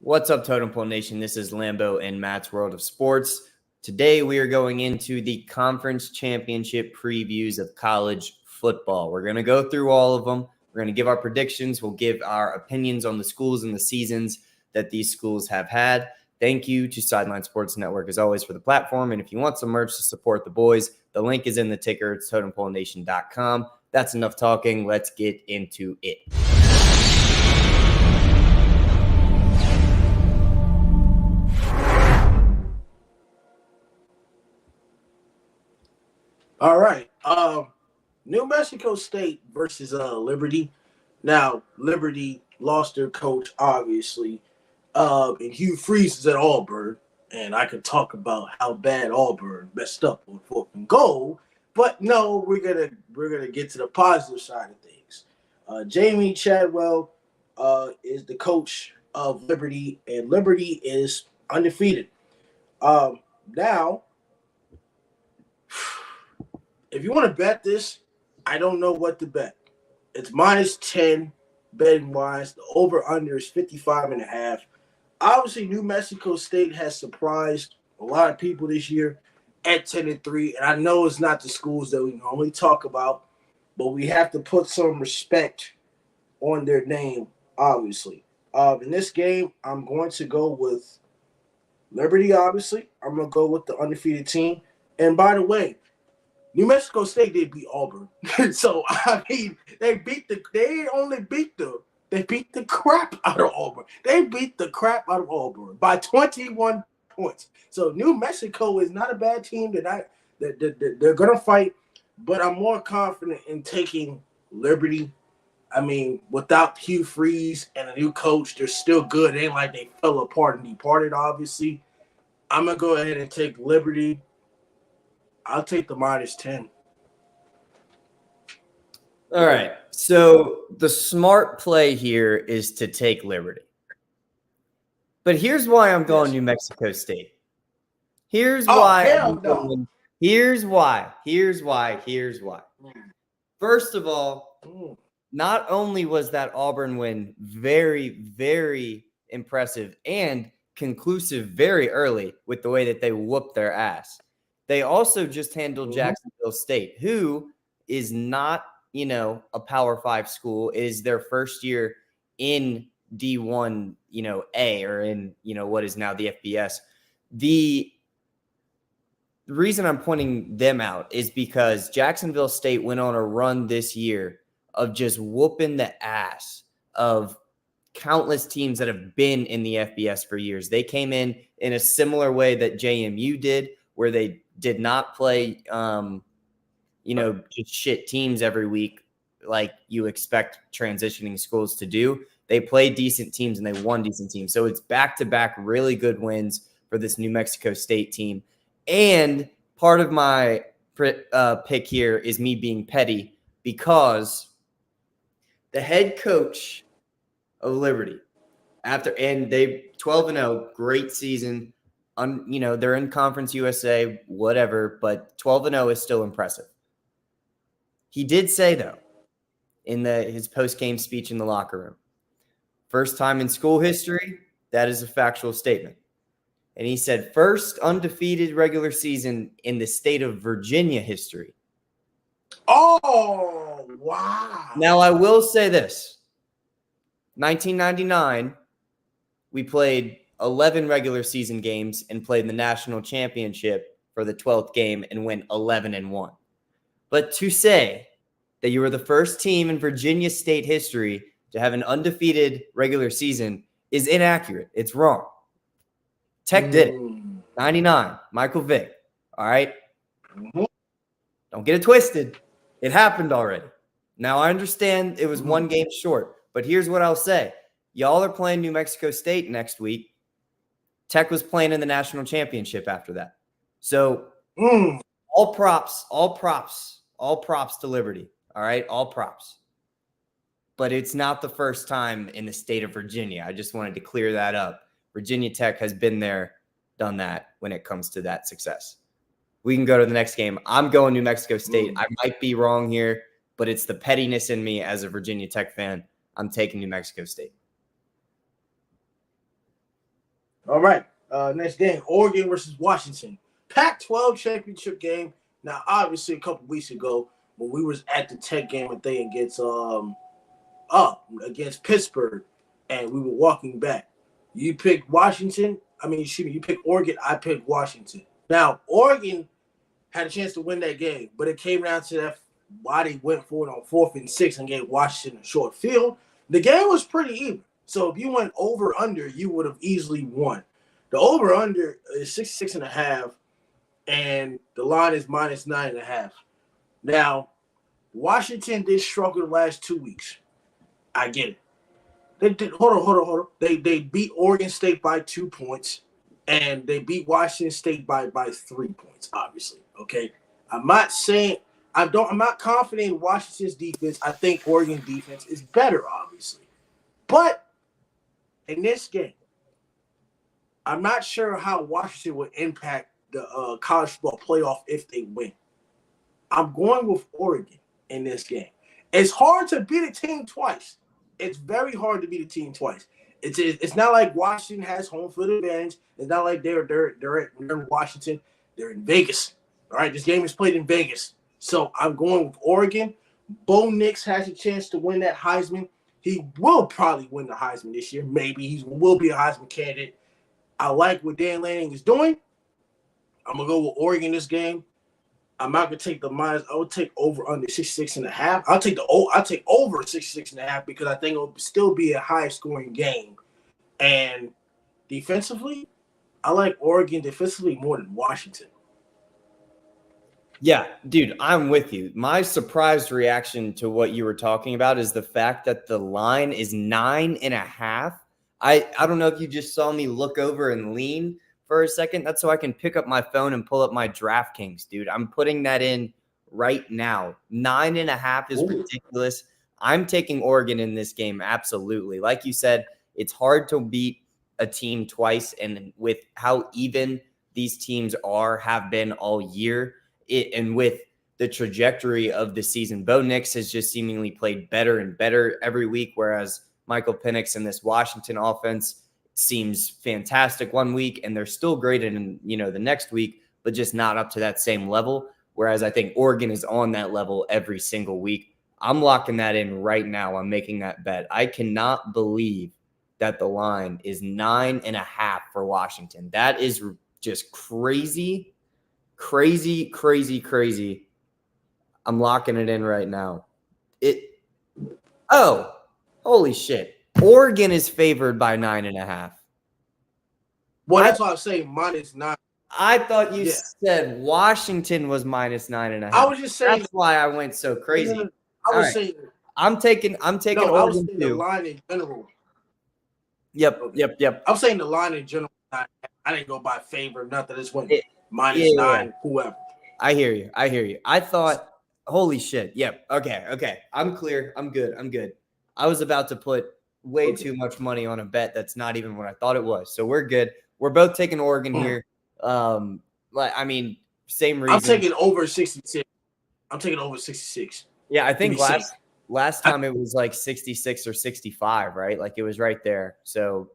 What's up, Totem Pole Nation? This is Lambo and Matt's World of Sports. Today, we are going into the conference championship previews of college football. We're going to go through all of them. We're going to give our predictions. We'll give our opinions on the schools and the seasons that these schools have had. Thank you to Sideline Sports Network, as always, for the platform. And if you want some merch to support the boys, the link is in the ticker. It's totempolenation.com. That's enough talking. Let's get into it. All right. New Mexico State versus Liberty. Now, Liberty lost their coach, obviously. And Hugh Freeze is at Auburn. And I could talk about how bad Auburn messed up on 4th and goal. But no, we're gonna get to the positive side of things. Jamie Chadwell is the coach of Liberty, and Liberty is undefeated. Now, if you want to bet this, I don't know what to bet. It's -10 betting wise. The over-under is 55.5. Obviously, New Mexico State has surprised a lot of people this year at 10-3. And I know it's not the schools that we normally talk about, but we have to put some respect on their name, obviously. In this game, I'm going to go with Liberty, obviously. I'm going to go with the undefeated team. And by the way, New Mexico State, they beat Auburn. So, I mean, they beat the crap out of Auburn. They beat the crap out of Auburn by 21 points. So, New Mexico is not a bad team. They're going to fight, but I'm more confident in taking Liberty. I mean, without Hugh Freeze and a new coach, they're still good. It ain't like they fell apart and departed, obviously. I'm going to go ahead and take Liberty. I'll take the -10. All right. So the smart play here is to take Liberty. But here's why I'm going New Mexico State. Here's why. Here's why. First of all, not only was that Auburn win very, very impressive and conclusive very early with the way that they whooped their ass, they also just handled Jacksonville State, who is not, a Power 5 school. It is their first year in D1, A, or in, what is now the FBS. The reason I'm pointing them out is because Jacksonville State went on a run this year of just whooping the ass of countless teams that have been in the FBS for years. They came in a similar way that JMU did, where they did not play, just shit teams every week like you expect transitioning schools to do. They played decent teams and they won decent teams. So it's back-to-back really good wins for this New Mexico State team. And part of my pick here is me being petty because the head coach of Liberty, they 12-0, great season. They're in Conference USA, whatever, but 12-0 is still impressive. He did say, though, in his post-game speech in the locker room, first time in school history, that is a factual statement. And he said, first undefeated regular season in the state of Virginia history. Oh, wow. Now, I will say this. 1999, we played 11 regular season games and played the national championship for the 12th game and went 11-1. But to say that you were the first team in Virginia State history to have an undefeated regular season is inaccurate. It's wrong. Tech did it. 99, Michael Vick. All right? Don't get it twisted. It happened already. Now, I understand it was one game short, but here's what I'll say. Y'all are playing New Mexico State next week. Tech was playing in the national championship after that. So all props to Liberty. All right, all props. But it's not the first time in the state of Virginia. I just wanted to clear that up. Virginia Tech has been there, done that when it comes to that success. We can go to the next game. I'm going New Mexico State. I might be wrong here, but it's the pettiness in me as a Virginia Tech fan. I'm taking New Mexico State. All right. Next game, Oregon versus Washington. Pac-12 championship game. Now, obviously, a couple weeks ago, when we was at the Tech game, I think against Pittsburgh, and we were walking back. You picked Washington. I mean, excuse me, you picked Oregon. I picked Washington. Now, Oregon had a chance to win that game, but it came down to that why they went for it on 4th and 6 and gave Washington a short field. The game was pretty even. So if you went over under, you would have easily won. The over under is 66.5, and the line is -9.5. Now, Washington did struggle the last 2 weeks. I get it. They did. Hold on. They beat Oregon State by 2 points, and they beat Washington State by 3 points. Obviously, okay. I'm not saying I'm not confident in Washington's defense. I think Oregon's defense is better, obviously, but in this game, I'm not sure how Washington would impact the college football playoff if they win. I'm going with Oregon in this game. It's hard to beat a team twice. It's very hard to beat a team twice. It's not like Washington has home field advantage. It's not like they're in Washington. They're in Vegas. All right, this game is played in Vegas. So I'm going with Oregon. Bo Nix has a chance to win that Heisman. He will probably win the Heisman this year. Maybe he will be a Heisman candidate. I like what Dan Lanning is doing. I'm going to go with Oregon this game. I'm not gonna take the minus. I would take over under 66.5. I'll take over 66.5 because I think it'll still be a high scoring game. And defensively, I like Oregon defensively more than Washington. Yeah, dude, I'm with you. My surprised reaction to what you were talking about is the fact that the line is 9.5. I don't know if you just saw me look over and lean for a second. That's so I can pick up my phone and pull up my DraftKings, dude. I'm putting that in right now. 9.5 is ridiculous. I'm taking Oregon in this game. Absolutely. Like you said, it's hard to beat a team twice. And with how even these teams have been all year, and with the trajectory of the season, Bo Nix has just seemingly played better and better every week, whereas Michael Penix and this Washington offense seems fantastic one week, and they're still great in the next week, but just not up to that same level. Whereas I think Oregon is on that level every single week. I'm locking that in right now. I'm making that bet. I cannot believe that the line is 9.5 for Washington. That is just crazy. I'm locking it in right now. Holy shit. Oregon is favored by 9.5. Well, that's why I'm saying -9. I thought you said Washington was -9.5. I was just saying that's why I went so crazy. I was saying I'm taking Oregon I was saying too. the line in general. Yep. I'm saying the line in general. I didn't go by favor, nothing. It's went -9, whoever. I hear you. I thought, holy shit. Yep. Okay. I'm clear. I'm good. I was about to put way too much money on a bet that's not even what I thought it was. So we're good. We're both taking Oregon here. Same reason. I'm taking over 66. Yeah, I think last time it was like 66 or 65, right? Like it was right there. So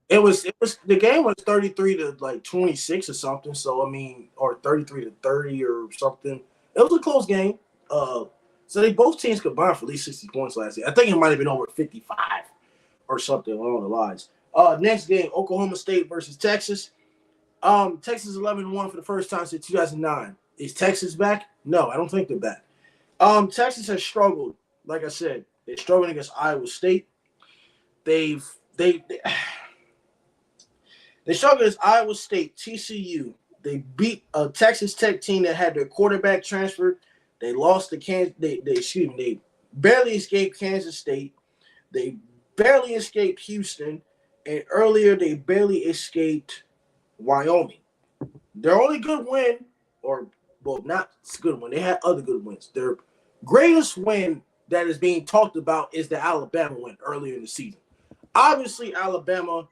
it was the game was 33-26 or something. So I mean, or 33-30 or something. It was a close game. So they both teams combined for at least 60 points last year. I think it might have been over 55 or something along the lines. Next game, Oklahoma State versus Texas. Texas 11-1 for the first time since 2009. Is Texas back? No, I don't think they're back. Texas has struggled. Like I said, they're struggling against Iowa State. They struggled against Iowa State, TCU. They beat a Texas Tech team that had their quarterback transferred. They lost to Kansas. They barely escaped Kansas State. They barely escaped Houston, and earlier they barely escaped Wyoming. Their only good win, not good one. They had other good wins. Their greatest win that is being talked about is the Alabama win earlier in the season. Obviously, Alabama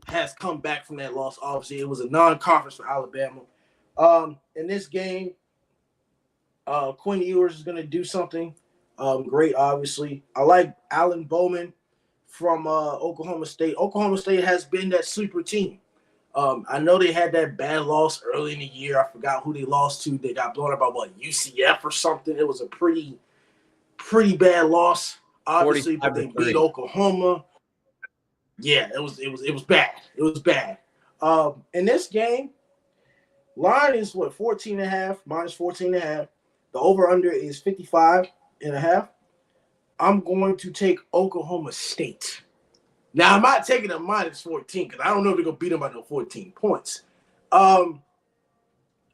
has come back from that loss. Obviously, it was a non-conference for Alabama. In this game, Quinn Ewers is going to do something great, obviously. I like Alan Bowman from Oklahoma State. Oklahoma State has been that sleeper team. I know they had that bad loss early in the year. I forgot who they lost to. They got blown up by UCF or something. It was a pretty bad loss, obviously, but they beat Oklahoma. Yeah, it was bad. It was bad. In this game, line is 14.5, minus 14.5. The over-under is 55.5. I'm going to take Oklahoma State. Now, I'm not taking a minus 14 because I don't know if they're going to beat them by no 14 points. I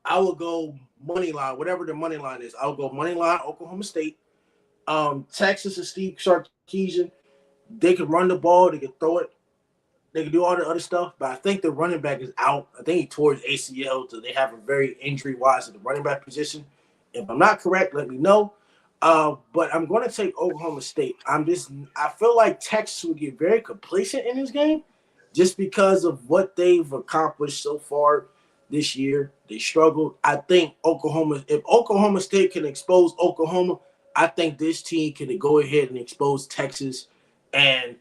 will go money line, whatever the money line is. I'll go money line, Oklahoma State. Texas and Steve Sarkisian, they can run the ball, they can throw it, they can do all the other stuff, but I think the running back is out. I think he tore his ACL, so they have a very injury-wise at the running back position. If I'm not correct, let me know. But I'm going to take Oklahoma State. I feel like Texas will get very complacent in this game just because of what they've accomplished so far this year. They struggled. I think if Oklahoma State can expose Oklahoma, I think this team can go ahead and expose Texas, and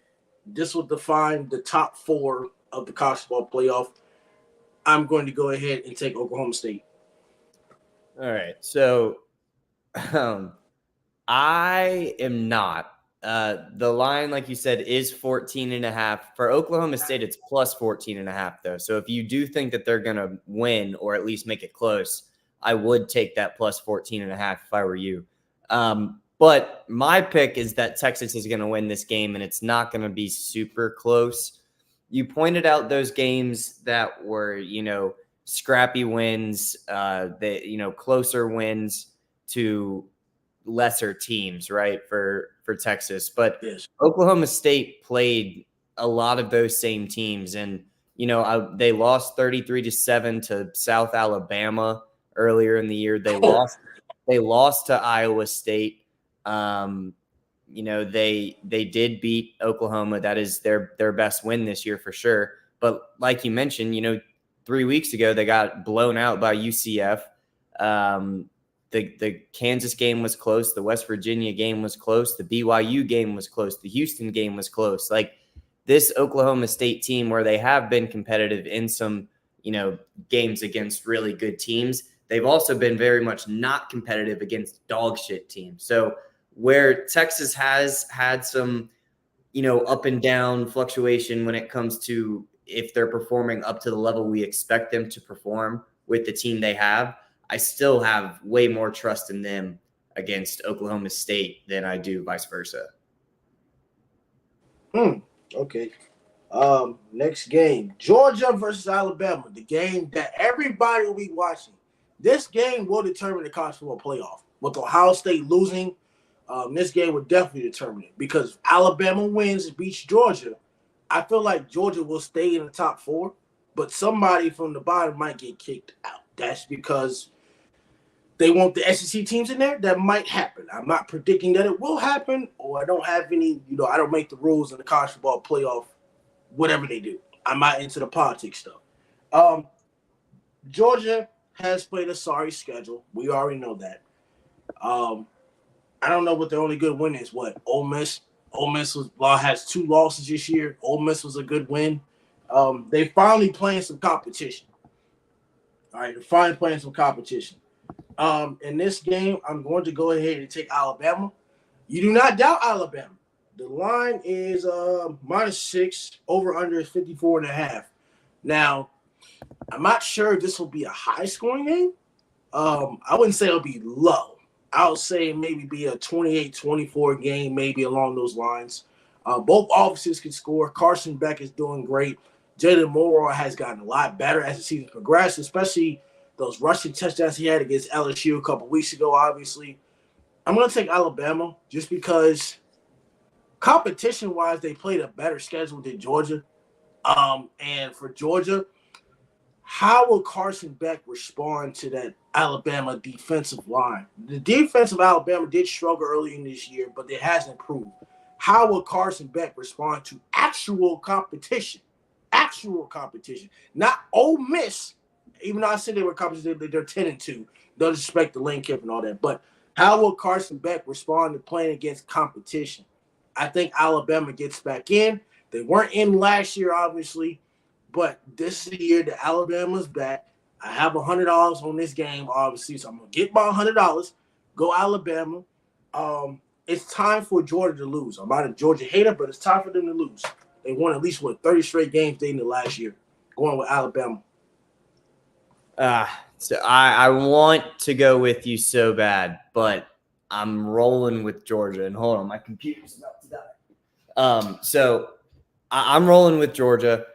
this will define the top 4 of the college football playoff. I'm going to go ahead and take Oklahoma State. All right. So I am not. The line, like you said, is 14.5. For Oklahoma State, it's plus 14.5, though. So if you do think that they're going to win or at least make it close, I would take that plus 14.5 if I were you. But my pick is that Texas is going to win this game, and it's not going to be super close. You pointed out those games that were, scrappy wins, closer wins to lesser teams, right, for Texas. But yes, Oklahoma State played a lot of those same teams, and they lost 33-7 to South Alabama earlier in the year. They lost to Iowa State. They did beat Oklahoma. That is their best win this year for sure. But like you mentioned, 3 weeks ago they got blown out by UCF. The Kansas game was close. The West Virginia game was close. The BYU game was close. The Houston game was close. Like this Oklahoma State team, where they have been competitive in some, games against really good teams, they've also been very much not competitive against dog shit teams. So where Texas has had some, up and down fluctuation when it comes to if they're performing up to the level we expect them to perform with the team they have, I still have way more trust in them against Oklahoma State than I do vice versa. Okay. Next game, Georgia versus Alabama, the game that everybody will be watching. This game will determine the college football playoff. With Ohio State losing, this game will definitely determine it, because if Alabama wins and beats Georgia, I feel like Georgia will stay in the top 4, but somebody from the bottom might get kicked out. That's because they want the SEC teams in there. That might happen. I'm not predicting that it will happen, or I don't have any, I don't make the rules in the college football playoff, whatever they do. I'm not into the politics stuff. Georgia has played a sorry schedule. We already know that. I don't know what their only good win is. What, Ole Miss? Ole Miss has 2 losses this year. Ole Miss was a good win. They finally playing some competition. All right, they're finally playing some competition. In this game, I'm going to go ahead and take Alabama. You do not doubt Alabama. The line is -6. Over/under is 54.5. Now, I'm not sure if this will be a high-scoring game. I wouldn't say it'll be low. I would say maybe be a 28-24 game, maybe along those lines. Both offenses can score. Carson Beck is doing great. Jalen Moore has gotten a lot better as the season progressed, especially those rushing touchdowns he had against LSU a couple weeks ago, obviously. I'm going to take Alabama just because competition-wise, they played a better schedule than Georgia. And for Georgia, how will Carson Beck respond to that Alabama defensive line? The defense of Alabama did struggle early in this year, but it has improved. How will Carson Beck respond to actual competition? Actual competition. Not Ole Miss, even though I said they were competition, they're 10-2. Don't disrespect the Lane Kiffin and all that. But how will Carson Beck respond to playing against competition? I think Alabama gets back in. They weren't in last year, obviously, but this is the year that Alabama's back. I have $100 on this game, obviously, so I'm gonna get my $100. Go Alabama. It's time for Georgia to lose. I'm not a Georgia hater, but it's time for them to lose. They won at least 30 straight games they in the last year. Going with Alabama. So I want to go with you so bad, but I'm rolling with Georgia. And hold on, my computer's about to die. So I'm rolling with Georgia,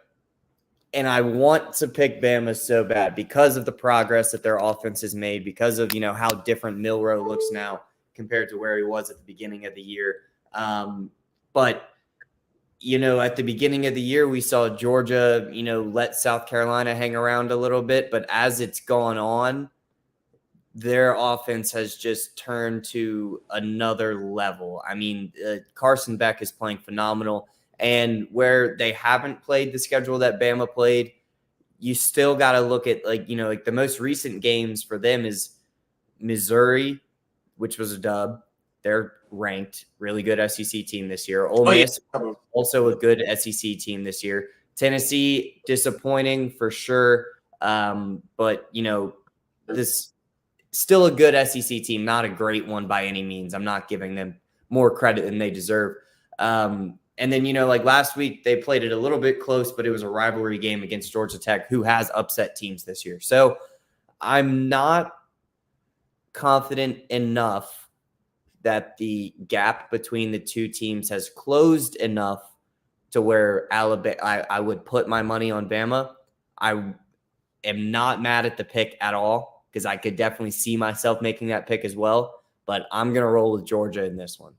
and I want to pick Bama so bad because of the progress that their offense has made, because of how different Milroe looks now compared to where he was at the beginning of the year. But at the beginning of the year, we saw Georgia, let South Carolina hang around a little bit. But as it's gone on, their offense has just turned to another level. I mean, Carson Beck is playing phenomenal. And where they haven't played the schedule that Bama played, you still got to look at, the most recent games for them is Missouri, which was a dub. They're ranked, really good SEC team this year. Ole Miss, also a good SEC team this year. Tennessee, disappointing for sure. But, this still a good SEC team, not a great one by any means. I'm not giving them more credit than they deserve. And then, last week they played it a little bit close, but it was a rivalry game against Georgia Tech, who has upset teams this year. So I'm not confident enough that the gap between the two teams has closed enough to where Alabama, I would put my money on Bama. I am not mad at the pick at all because I could definitely see myself making that pick as well. But I'm going to roll with Georgia in this one.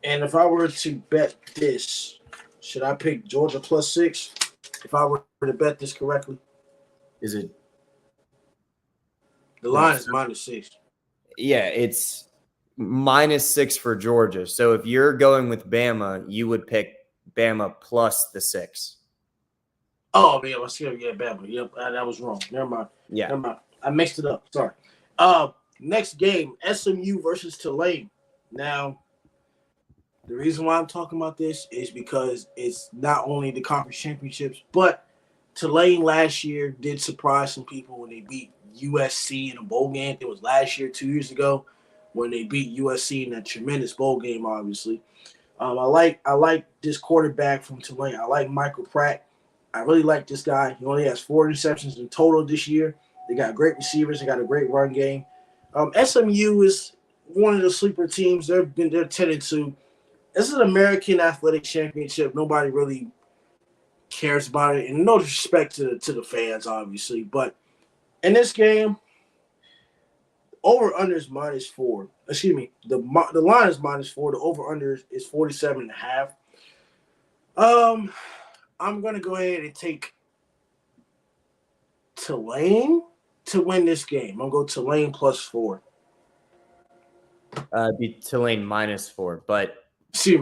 And if I were to bet this, should I pick Georgia +6? If I were to bet this correctly, is it? The line is -6. Yeah, it's -6 for Georgia. So if you're going with Bama, you would pick Bama plus the 6. Oh, man, I see. Yeah, Bama. Yep, that was wrong. Never mind. Yeah. Never mind. I mixed it up. Sorry. Next game, SMU versus Tulane. Now, the reason why I'm talking about this is because it's not only the conference championships, but Tulane last year did surprise some people when they beat USC in a bowl game. It was last year, 2 years ago, when they beat USC in a tremendous bowl game, obviously. I like this quarterback from Tulane. I like Michael Pratt. I really like this guy. He only has 4 interceptions in total this year. They got great receivers. They got a great run game. SMU is one of the sleeper teams. They're 10-2. This is an American Athletic Championship. Nobody really cares about it, and no disrespect to the fans, obviously. But in this game, over/under is -4. Excuse me, the line is -4. The over/under is 47.5. I'm gonna go ahead and take Tulane to win this game. I'm gonna go Tulane +4. Be Tulane -4, but See,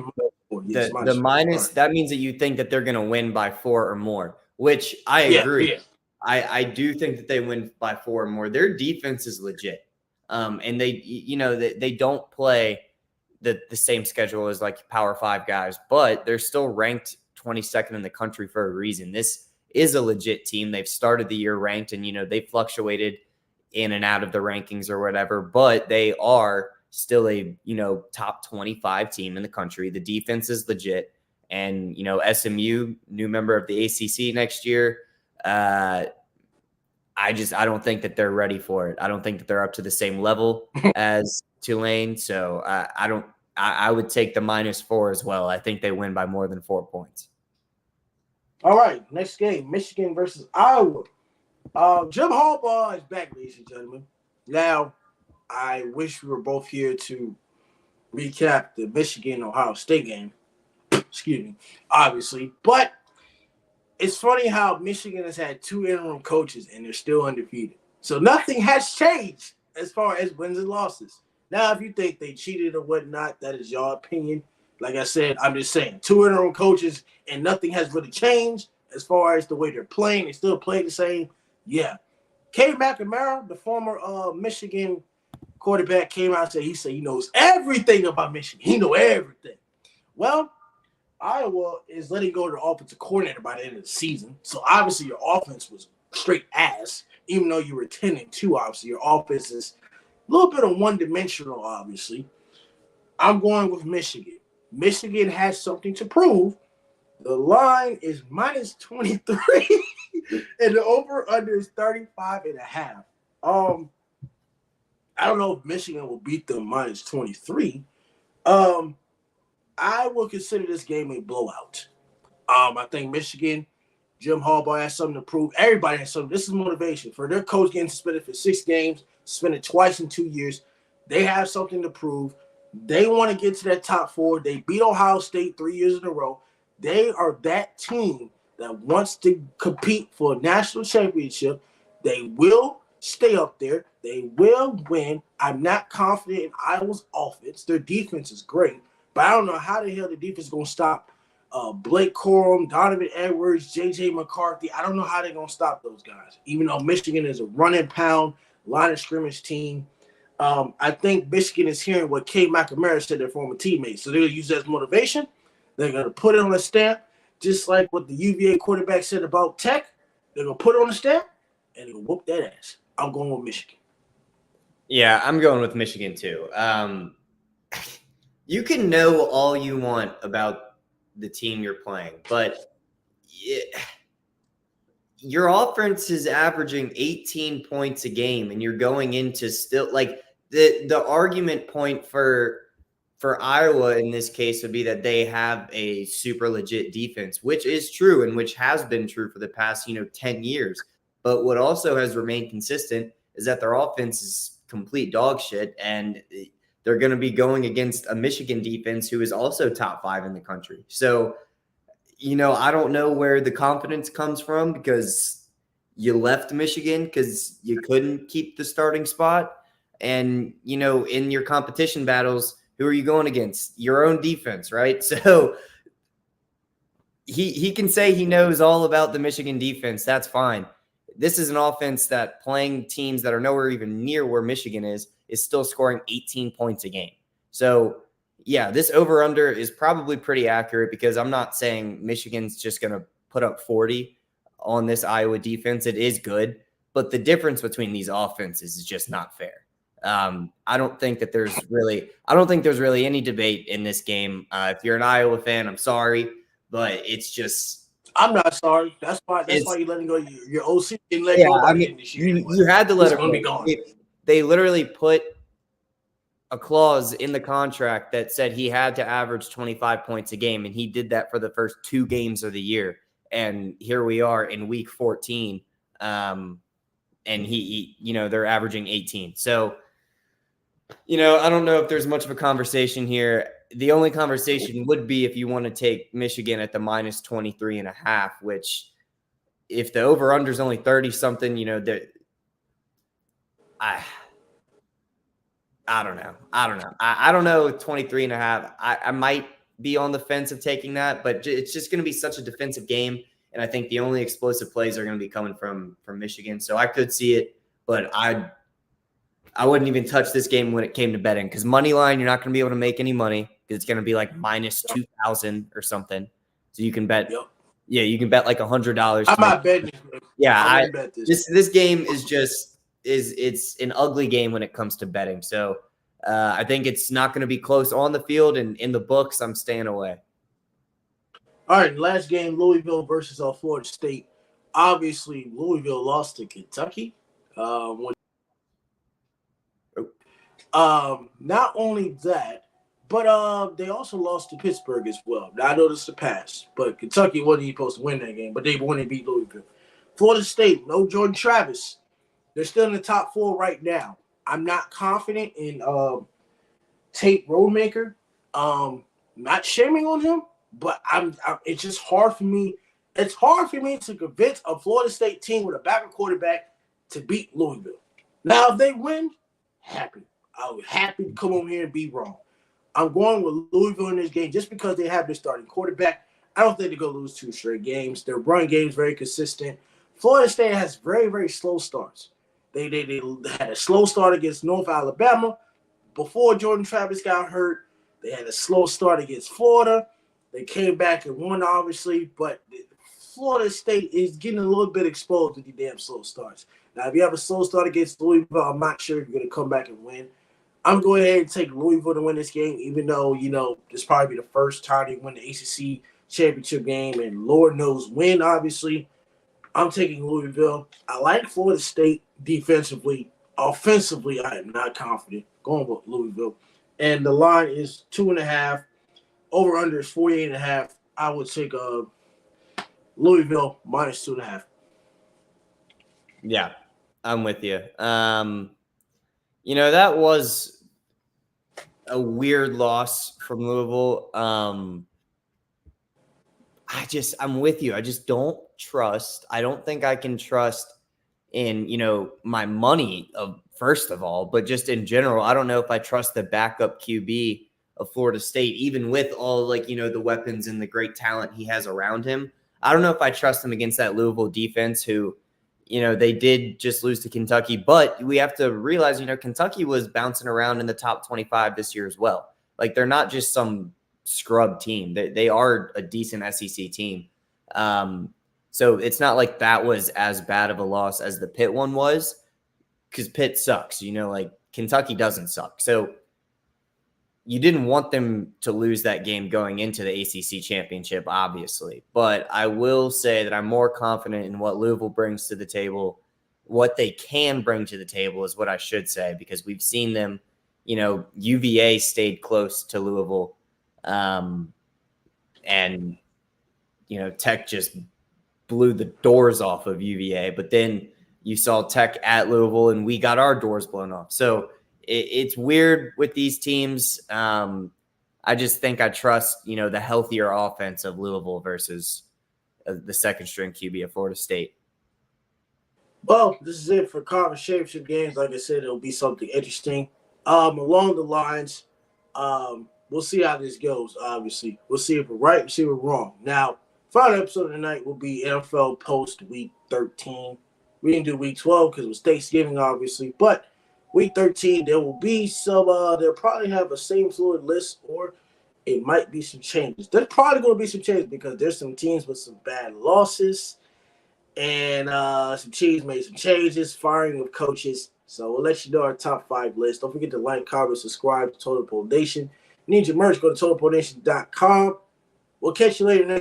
the minus, that means that you think that they're going to win by 4 or more, which I agree. Yeah. I do think that they win by 4 or more. Their defense is legit. And they don't play the same schedule as like Power 5 guys, but they're still ranked 22nd in the country for a reason. This is a legit team. They've started the year ranked, and they fluctuated in and out of the rankings or whatever, but they are still a top 25 team in the country. The defense is legit, and SMU, new member of the ACC next year. I don't think that they're ready for it. I don't think that they're up to the same level as Tulane. So I would take the -4 as well. I think they win by more than 4 points. All right, next game, Michigan versus Iowa. Jim Harbaugh is back, ladies and gentlemen. Now, I wish we were both here to recap the Michigan-Ohio State game. Excuse me, obviously. But it's funny how Michigan has had 2 interim coaches and they're still undefeated. So nothing has changed as far as wins and losses. Now, if you think they cheated or whatnot, that is your opinion. Like I said, I'm just saying, 2 interim coaches and nothing has really changed as far as the way they're playing. They still play the same. Yeah. Cade McNamara, the former Michigan quarterback came out and said he knows everything about Michigan. He know everything. Well, Iowa is letting go of their offensive coordinator by the end of the season. So obviously your offense was straight ass, even though you were 10-2. Obviously, your offense is a little bit of one-dimensional, obviously. I'm going with Michigan. Michigan has something to prove. The line is minus 23, and the over-under is 35.5. I don't know if Michigan will beat them minus 23. I will consider this game a blowout. I think Michigan, Jim Harbaugh has something to prove. Everybody has something. This is motivation. For their coach getting suspended for 6 games, suspended twice in 2 years, they have something to prove. They want to get to that top 4. They beat Ohio State 3 years in a row. They are that team that wants to compete for a national championship. They will stay up there. They will win. I'm not confident in Iowa's offense. Their defense is great, but I don't know how the hell the defense is going to stop Blake Corum, Donovan Edwards, J.J. McCarthy. I don't know how they're going to stop those guys, even though Michigan is a run-and-pound, line of scrimmage team. I think Michigan is hearing what Kate McNamara said, their former teammates. So they're going to use that as motivation. They're going to put it on a stamp, just like what the UVA quarterback said about Tech. They're going to put it on a stamp, and they're going to whoop that ass. I'm going with Michigan. Yeah, I'm going with Michigan too. You can know all you want about the team you're playing, but your offense is averaging 18 points a game, and you're going into still like the argument point for Iowa in this case would be that they have a super legit defense, which is true and which has been true for the past 10 years. But what also has remained consistent is that their offense is complete dog shit, and they're going to be going against a Michigan defense who is also top 5 in the country. So, I don't know where the confidence comes from, because you left Michigan because you couldn't keep the starting spot. And, in your competition battles, who are you going against? Your own defense, right? So he can say he knows all about the Michigan defense. That's fine. This is an offense that, playing teams that are nowhere even near where Michigan is still scoring 18 points a game. So, yeah, this over-under is probably pretty accurate, because I'm not saying Michigan's just going to put up 40 on this Iowa defense. It is good, but the difference between these offenses is just not fair. I don't think there's really any debate in this game. If you're an Iowa fan, I'm sorry, but it's just. I'm not sorry. That's why you're letting go. Your OC didn't let go by the end of this year. You had to let it go. They literally put a clause in the contract that said he had to average 25 points a game, and he did that for the first 2 games of the year. And here we are in week 14, and he they're averaging 18. So, I don't know if there's much of a conversation here. The only conversation would be if you want to take Michigan at the minus 23.5, which, if the over-under is only 30 something, I don't know. I don't know. 23.5. I might be on the fence of taking that, but it's just going to be such a defensive game. And I think the only explosive plays are going to be coming from Michigan. So I could see it, but I wouldn't even touch this game when it came to betting, because money line, you're not going to be able to make any money, because it's going to be like minus 2,000 or something. So you can bet. Yep. Yeah, you can bet like $100. I'm not betting. Yeah, this game is just it's an ugly game when it comes to betting. So I think it's not going to be close on the field, and in the books, I'm staying away. All right, last game, Louisville versus Florida State. Obviously, Louisville lost to Kentucky. Not only that, but they also lost to Pittsburgh as well. Now, I know this is a pass, but Kentucky wasn't even supposed to win that game, but they won and beat Louisville. Florida State, no Jordan Travis. They're still in the top 4 right now. I'm not confident in Tate Rodemaker. Not shaming on him, but it's just hard for me. It's hard for me to convince a Florida State team with a backup quarterback to beat Louisville. Now, if they win, happy. I was happy to come on here and be wrong. I'm going with Louisville in this game just because they have their starting quarterback. I don't think they're going to lose 2 straight games. Their run game is very consistent. Florida State has very, very slow starts. They had a slow start against North Alabama. Before Jordan Travis got hurt, they had a slow start against Florida. They came back and won, obviously, but Florida State is getting a little bit exposed with the damn slow starts. Now, if you have a slow start against Louisville, I'm not sure if you're going to come back and win. I'm going ahead and take Louisville to win this game, even though, this probably be the first time they win the ACC championship game, and Lord knows when, obviously. I'm taking Louisville. I like Florida State defensively. Offensively, I am not confident. Going with Louisville. And the line is 2.5. Over-under is 48.5. I would take Louisville minus 2.5. Yeah, I'm with you. That was a weird loss from Louisville. I'm with you. I just don't trust. I don't think I can trust in, my money first of all, but just in general, I don't know if I trust the backup QB of Florida State, even with all the weapons and the great talent he has around him. I don't know if I trust him against that Louisville defense who, they did just lose to Kentucky, but we have to realize, Kentucky was bouncing around in the top 25 this year as well. Like, they're not just some scrub team. They are a decent SEC team. So it's not like that was as bad of a loss as the Pitt one was, because Pitt sucks. Kentucky doesn't suck. So you didn't want them to lose that game going into the ACC championship, obviously. But I will say that I'm more confident in what Louisville brings to the table. What they can bring to the table is what I should say, because we've seen them, UVA stayed close to Louisville. And Tech just blew the doors off of UVA, but then you saw Tech at Louisville and we got our doors blown off. So it's weird with these teams. I just think I trust, the healthier offense of Louisville versus the second string QB of Florida State. Well, this is it for conference championship games. Like I said, it'll be something interesting. Along the lines, we'll see how this goes, obviously. We'll see if we're right, we'll see if we're wrong. Now, final episode of the night will be NFL post Week 13. We didn't do Week 12 because it was Thanksgiving, obviously. But Week 13, there will be some, they'll probably have a same fluid list, or it might be some changes. There's probably going to be some changes because there's some teams with some bad losses, and some teams made some changes, firing of coaches. So we'll let you know our top 5 list. Don't forget to like, comment, subscribe to Total Pole Nation. Need your merch, go to TotalPoleNation.com. We'll catch you later next